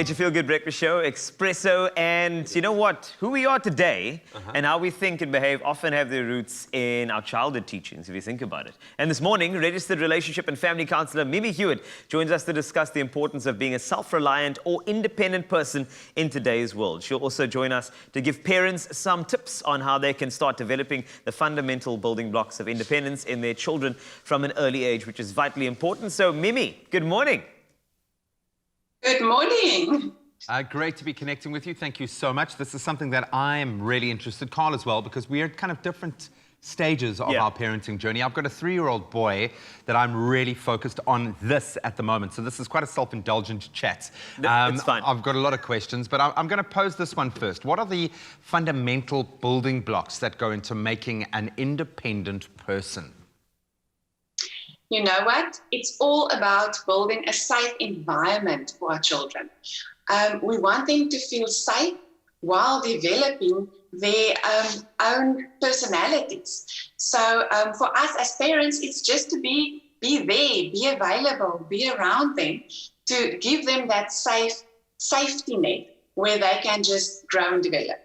It's your Feel Good Breakfast Show, Expresso, and you know what? Who we are today and how we think and behave often have their roots in our childhood teachings, if you think about it. And this morning, registered relationship and family counselor Mimi Hewitt joins us to discuss the importance of being a self-reliant or independent person in today's world. She'll also join us to give parents some tips on how they can start developing the fundamental building blocks of independence in their children from an early age, which is vitally important. So, Mimi, good morning. Good morning. Great to be connecting with you. Thank you so much. This is something that I'm really interested, Carl, as well, because we are at kind of different stages of our parenting journey. I've got a 3-year-old boy that I'm really focused on this at the moment. So this is quite a self-indulgent chat. It's fine. I've got a lot of questions, but I'm going to pose this one first. What are the fundamental building blocks that go into making an independent person? You know what? It's all about building a safe environment for our children. We want them to feel safe while developing their own personalities. So for us as parents, it's just to be there, be available, be around them, to give them that safety net where they can just grow and develop.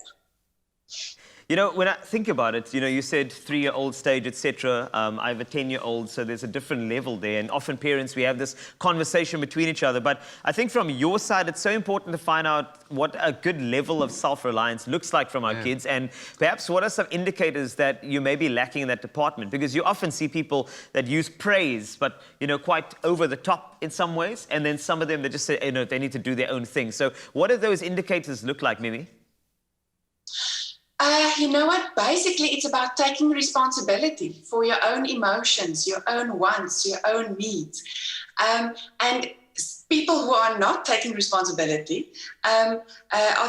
You know, when I think about it, you know, you said 3-year-old stage, etc. I have a 10-year-old, so there's a different level there. And often parents, we have this conversation between each other. But I think from your side, it's so important to find out what a good level of self-reliance looks like from our kids. And perhaps what are some indicators that you may be lacking in that department? Because you often see people that use praise, but, you know, quite over the top in some ways. And then some of them, they just say, you know, they need to do their own thing. So what do those indicators look like, Mimi? You know what? Basically, it's about taking responsibility for your own emotions, your own wants, your own needs. And people who are not taking responsibility are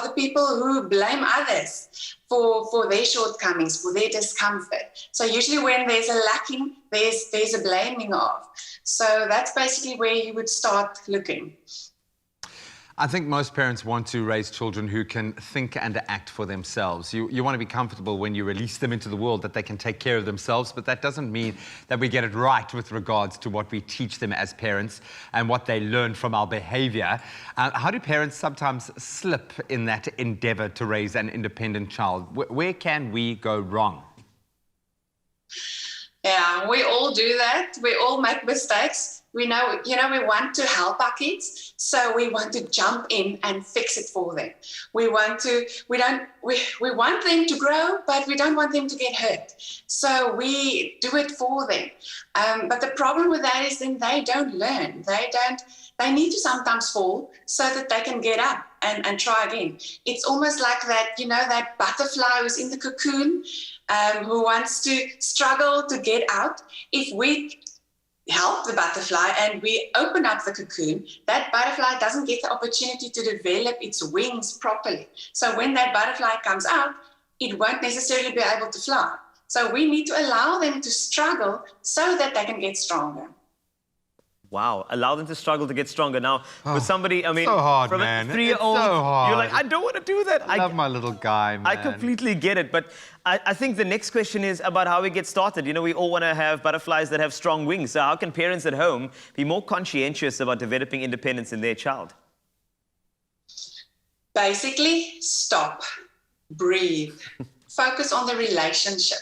the people who blame others for their shortcomings, for their discomfort. So usually when there's a lacking, there's a blaming of. So that's basically where you would start looking. I think most parents want to raise children who can think and act for themselves. You want to be comfortable when you release them into the world that they can take care of themselves, but that doesn't mean that we get it right with regards to what we teach them as parents and what they learn from our behavior. How do parents sometimes slip in that endeavor to raise an independent child? Where can we go wrong? Yeah, we all do that. We all make mistakes. We know, we want to help our kids, so we want to jump in and fix it for them. We want them to grow, but we don't want them to get hurt. So we do it for them. But the problem with that is then they don't learn. They need to sometimes fall so that they can get up and try again. It's almost like that, that butterfly who's in the cocoon, who wants to struggle to get out. If we help the butterfly and we open up the cocoon, that butterfly doesn't get the opportunity to develop its wings properly. So when that butterfly comes out, it won't necessarily be able to fly. So we need to allow them to struggle so that they can get stronger. Wow, allow them to struggle to get stronger. Now, with somebody, I mean, so hard, from man. a 3-year-old, you're like, I don't want to do that. I love my little guy, man. I completely get it. But I think the next question is about how we get started. You know, we all want to have butterflies that have strong wings. So how can parents at home be more conscientious about developing independence in their child? Basically, stop, breathe, focus on the relationship.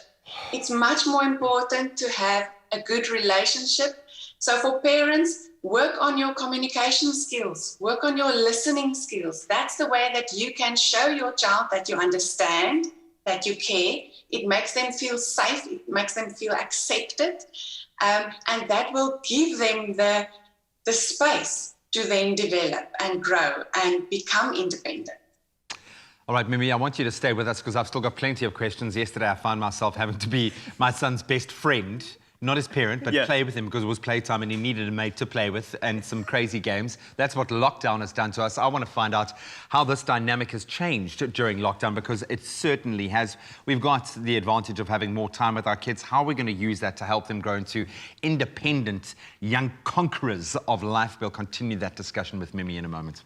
It's much more important to have a good relationship. So for parents, work on your communication skills, work on your listening skills. That's the way that you can show your child that you understand, that you care. It makes them feel safe, it makes them feel accepted, and that will give them the space to then develop and grow and become independent. All right, Mimi, I want you to stay with us because I've still got plenty of questions. Yesterday, I found myself having to be my son's best friend. Not his parent, but play with him because it was playtime and he needed a mate to play with and some crazy games. That's what lockdown has done to us. I want to find out how this dynamic has changed during lockdown because it certainly has. We've got the advantage of having more time with our kids. How are we going to use that to help them grow into independent young conquerors of life? We'll continue that discussion with Mimi in a moment.